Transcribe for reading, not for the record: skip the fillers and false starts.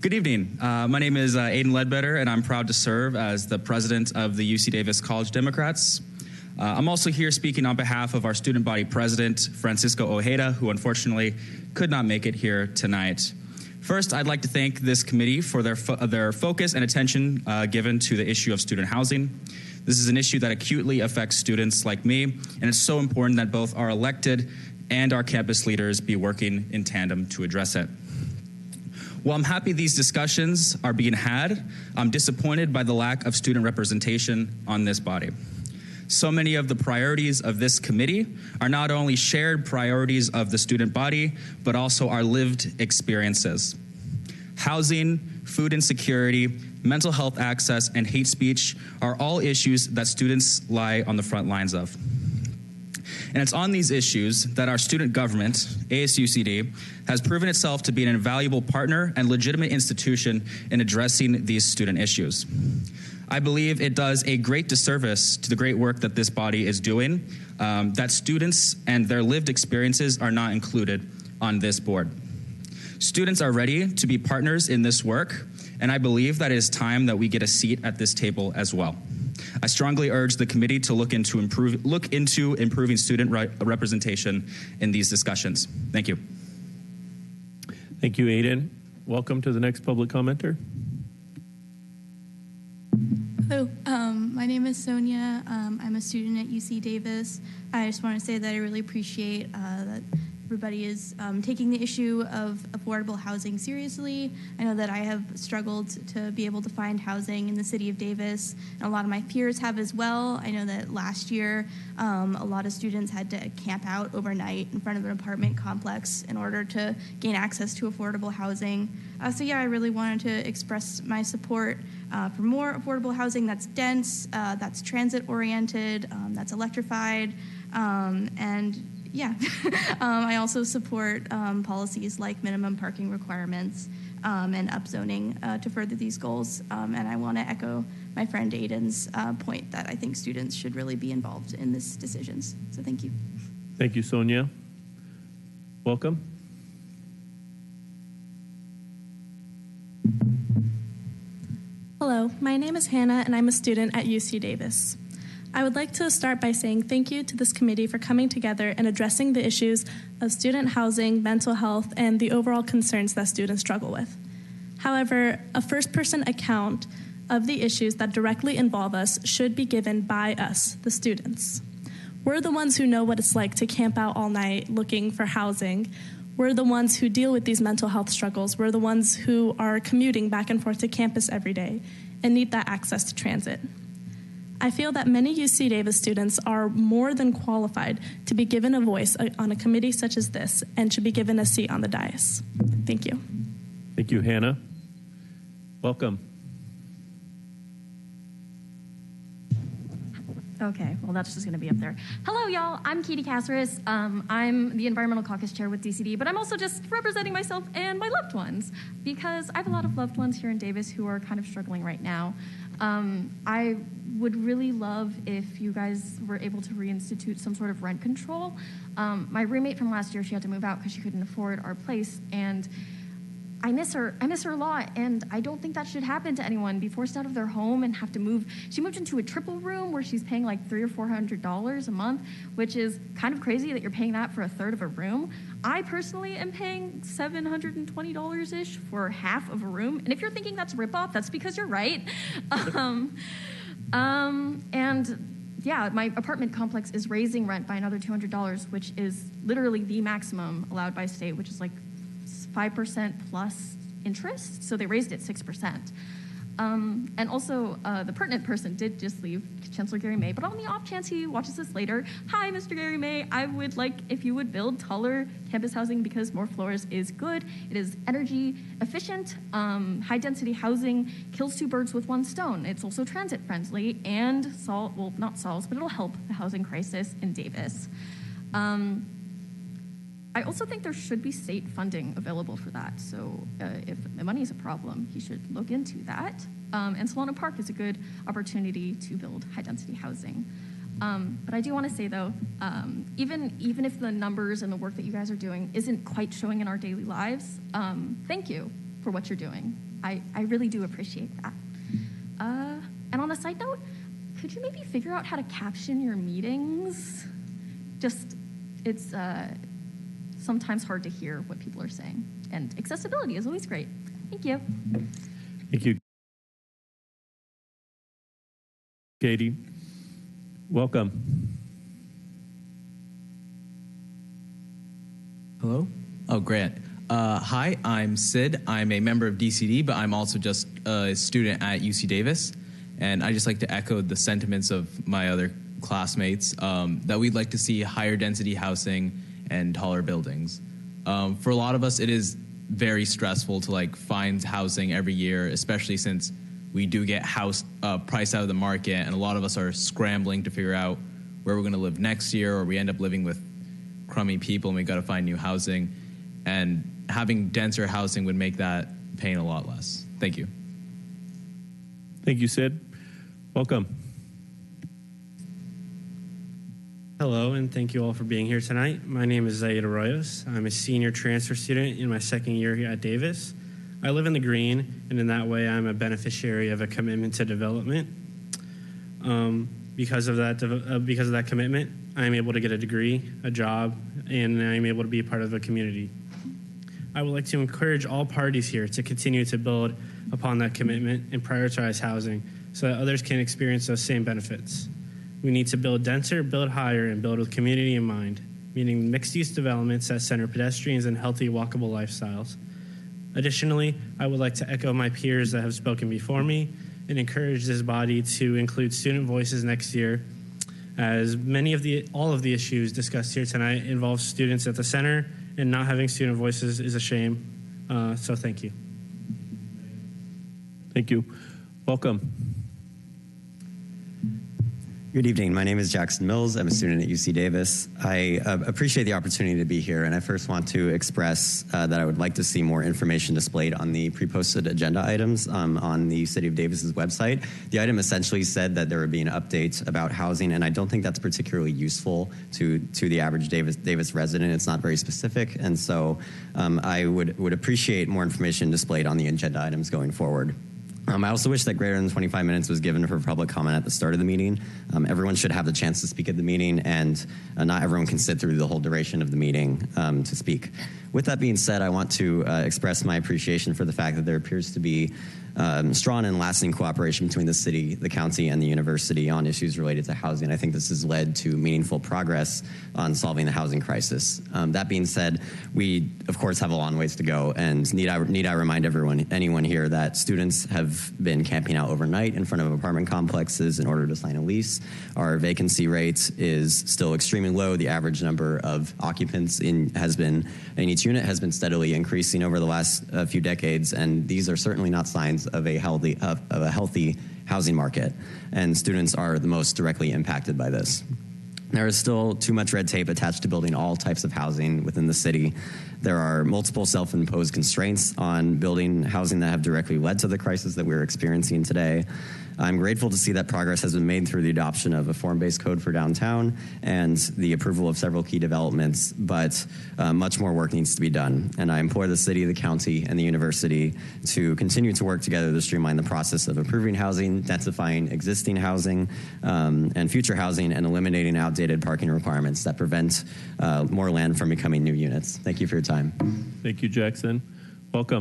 Good evening. My name is Aiden Ledbetter, and I'm proud to serve as the president of the UC Davis College Democrats. I'm also here speaking on behalf of our student body president, Francisco Ojeda, who unfortunately could not make it here tonight. First, I'd like to thank this committee for their focus and attention given to the issue of student housing. This is an issue that acutely affects students like me, and it's so important that both our elected and our campus leaders be working in tandem to address it. While I'm happy these discussions are being had, I'm disappointed by the lack of student representation on this body. So many of the priorities of this committee are not only shared priorities of the student body, but also our lived experiences. Housing, food insecurity, mental health access, and hate speech are all issues that students lie on the front lines of. And it's on these issues that our student government, ASUCD, has proven itself to be an invaluable partner and legitimate institution in addressing these student issues. I believe it does a great disservice to the great work that this body is doing, that students and their lived experiences are not included on this board. Students are ready to be partners in this work, and I believe that it is time that we get a seat at this table as well. I strongly urge the committee to look into improving student representation in these discussions. Thank you. Thank you, Aiden. Welcome to the next public commenter. Hello, my name is Sonia. I'm a student at UC Davis. I just want to say that I really appreciate that everybody is taking the issue of affordable housing seriously. I know that I have struggled to be able to find housing in the city of Davis, and a lot of my peers have as well. I know that last year, a lot of students had to camp out overnight in front of an apartment complex in order to gain access to affordable housing. So yeah, I really wanted to express my support for more affordable housing that's dense, that's transit-oriented, that's electrified, and yeah, I also support policies like minimum parking requirements and upzoning to further these goals. And I want to echo my friend Aiden's point that I think students should really be involved in these decisions. So thank you. Thank you, Sonia. Welcome. Hello, my name is Hannah, and I'm a student at UC Davis. I would like to start by saying thank you to this committee for coming together and addressing the issues of student housing, mental health, and the overall concerns that students struggle with. However, a first-person account of the issues that directly involve us should be given by us, the students. We're the ones who know what it's like to camp out all night looking for housing. We're the ones who deal with these mental health struggles. We're the ones who are commuting back and forth to campus every day and need that access to transit. I feel that many UC Davis students are more than qualified to be given a voice on a committee such as this and should be given a seat on the dais. Thank you. Thank you, Hannah. Welcome. Okay, well, that's just going to be up there. Hello, y'all. I'm Katie Caceres. I'm the Environmental Caucus Chair with DCD, but I'm also just representing myself and my loved ones because I have a lot of loved ones here in Davis who are kind of struggling right now. I would really love if you guys were able to reinstitute some sort of rent control. My roommate from last year, she had to move out because she couldn't afford our place, and I miss her a lot, and I don't think that should happen to anyone, be forced out of their home and have to move. She moved into a triple room where she's paying like $300 or $400 a month, which is kind of crazy that you're paying that for a third of a room. I personally am paying $720-ish for half of a room, and if you're thinking that's a ripoff, that's because you're right. And yeah, my apartment complex is raising rent by another $200, which is literally the maximum allowed by state, which is like 5% plus interest, so they raised it 6%. And also, the pertinent person did just leave, Chancellor Gary May, but on the off chance he watches this later, hi, Mr. Gary May, I would like if you would build taller campus housing because more floors is good. It is energy efficient. High-density housing kills two birds with one stone. It's also transit friendly and not solves, but it'll help the housing crisis in Davis. I also think there should be state funding available for that. So if the money is a problem, he should look into that. And Solano Park is a good opportunity to build high-density housing. But I do want to say, though, even if the numbers and the work that you guys are doing isn't quite showing in our daily lives, thank you. for what you're doing. I really do appreciate that. And on a side note, could you maybe figure out how to caption your meetings? It's sometimes hard to hear what people are saying. And accessibility is always great. Thank you. Thank you. Katie, welcome. Hello? Oh, Grant. Hi, I'm Sid. I'm a member of DCD, but I'm also just a student at UC Davis. And I just like to echo the sentiments of my other classmates that we'd like to see higher density housing and taller buildings. For a lot of us, it is very stressful to find housing every year, especially since we do get house priced out of the market, and a lot of us are scrambling to figure out where we're going to live next year, or we end up living with crummy people and we got to find new housing. And having denser housing would make that pain a lot less. Thank you. Thank you, Sid. Welcome. Hello, and thank you all for being here tonight. My name is Zaid Arroyos. I'm a senior transfer student in my second year here at Davis. I live in the Green, and in that way, I'm a beneficiary of a commitment to development. Because of that commitment, I'm able to get a degree, a job, and I'm able to be a part of a community. I would like to encourage all parties here to continue to build upon that commitment and prioritize housing so that others can experience those same benefits. We need to build denser, build higher, and build with community in mind, meaning mixed-use developments that center pedestrians and healthy, walkable lifestyles. Additionally, I would like to echo my peers that have spoken before me and encourage this body to include student voices next year, as all of the issues discussed here tonight involve students at the center, and not having student voices is a shame. So thank you. Thank you. Welcome. Good evening. My name is Jackson Mills. I'm a student at UC Davis. I appreciate the opportunity to be here, and I first want to express that I would like to see more information displayed on the pre-posted agenda items on the City of Davis's website. The item essentially said that there would be an update about housing, and I don't think that's particularly useful to the average Davis resident. It's not very specific, and so I would appreciate more information displayed on the agenda items going forward. I also wish that greater than 25 minutes was given for public comment at the start of the meeting. Everyone should have the chance to speak at the meeting, and not everyone can sit through the whole duration of the meeting to speak. With that being said, I want to express my appreciation for the fact that there appears to be strong and lasting cooperation between the city, the county, and the university on issues related to housing. I think this has led to meaningful progress on solving the housing crisis. That being said, we, of course, have a long ways to go, and need I remind anyone here that students have been camping out overnight in front of apartment complexes in order to sign a lease. Our vacancy rate is still extremely low. The average number of occupants in each unit has been steadily increasing over the last few decades, and these are certainly not signs of a healthy housing market, and students are the most directly impacted by this. There is still too much red tape attached to building all types of housing within the city. There are multiple self-imposed constraints on building housing that have directly led to the crisis that we're experiencing today. I'm grateful to see that progress has been made through the adoption of a form-based code for downtown and the approval of several key developments, but much more work needs to be done. And I implore the city, the county, and the university to continue to work together to streamline the process of approving housing, densifying existing housing, and future housing, and eliminating outdated parking requirements that prevent more land from becoming new units. Thank you for your time. Thank you, Jackson. Welcome.